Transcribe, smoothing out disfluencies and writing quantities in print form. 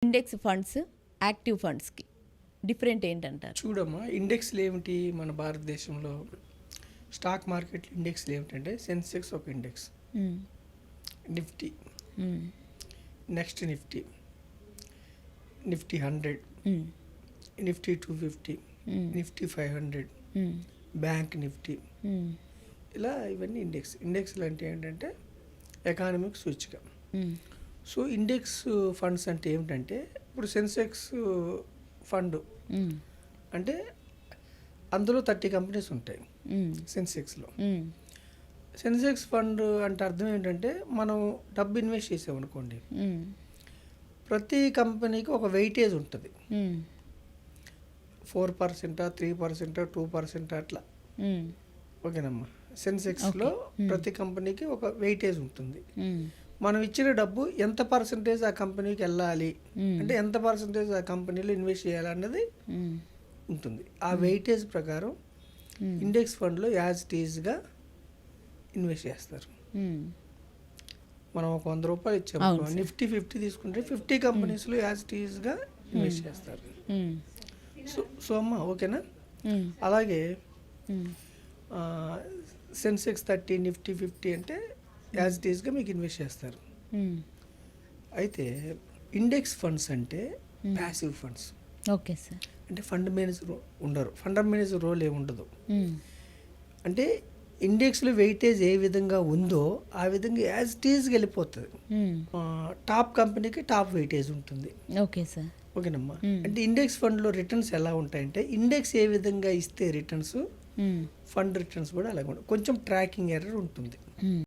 Index funds active ఫండ్స్కి different ఏంటంటారు? చూడమ్మా, ఇండెక్స్లు ఏమిటి మన భారతదేశంలో స్టాక్ మార్కెట్ ఇండెక్స్లు ఏమిటంటే సెన్సెక్స్ ఒక index, Nifty, next Nifty, Nifty 100, Nifty 250, Nifty 500, bank Nifty, ఇలా ఇవన్నీ ఇండెక్స్లు అంటే ఏంటంటే ఎకానమిక్ సూచిక. సో ఇండెక్స్ ఫండ్స్ అంటే ఏమిటంటే ఇప్పుడు సెన్సెక్స్ ఫండ్ అంటే అందులో 30 కంపెనీస్ ఉంటాయి సెన్సెక్స్లో. సెన్సెక్స్ ఫండ్ అంటే అర్థం ఏంటంటే మనం డబ్బు ఇన్వెస్ట్ చేసామనుకోండి, ప్రతి కంపెనీకి ఒక వెయిటేజ్ ఉంటుంది. 4%, 3%, 2% అట్లా. ఓకేనమ్మా, సెన్సెక్స్లో ప్రతి కంపెనీకి ఒక వెయిటేజ్ ఉంటుంది. మనం ఇచ్చిన డబ్బు ఎంత పర్సంటేజ్ ఆ కంపెనీకి వెళ్ళాలి అంటే ఎంత పర్సంటేజ్ ఆ కంపెనీలో ఇన్వెస్ట్ చేయాలన్నది ఉంటుంది. ఆ వెయిటేజ్ ప్రకారం ఇండెక్స్ ఫండ్లో యాజ్ ఇట్ ఈజ్గా ఇన్వెస్ట్ చేస్తారు. మనం ఒక 100 రూపాయలు ఇచ్చాము, నిఫ్టీ 50 తీసుకుంటే 50 కంపెనీస్లో యాజ్ ఇట్ ఈజ్గా ఇన్వెస్ట్ చేస్తారు. సో అమ్మ ఓకేనా. అలాగే సెన్సెక్స్ 30, నిఫ్టీ 50 అంటే యాజ్ ఇట్ ఈస్గా మీకు ఇన్వెస్ట్ చేస్తారు. అయితే ఇండెక్స్ ఫండ్స్ అంటే ప్యాసివ్ ఫండ్స్. Okay sir. అంటే ఫండ్ మేనేజర్ ఉండరు, ఫండ్ మేనేజర్ రోల్ ఏమి ఉండదు. అంటే ఇండెక్స్లో వెయిటేజ్ ఏ విధంగా ఉందో ఆ విధంగా యాజ్ ఇట్ ఈజ్గా వెళ్ళిపోతుంది. టాప్ కంపెనీకి టాప్ వెయిటేజ్ ఉంటుంది. Okay sir. ఓకేనమ్మా. అంటే ఇండెక్స్ ఫండ్లో రిటర్న్స్ ఎలా ఉంటాయంటే ఇండెక్స్ ఏ విధంగా ఇస్తే రిటర్న్స్, ఫండ్ రిటర్న్స్ కూడా అలాగే ఉంటాయి. కొంచెం ట్రాకింగ్ ఎర్రర్ ఉంటుంది.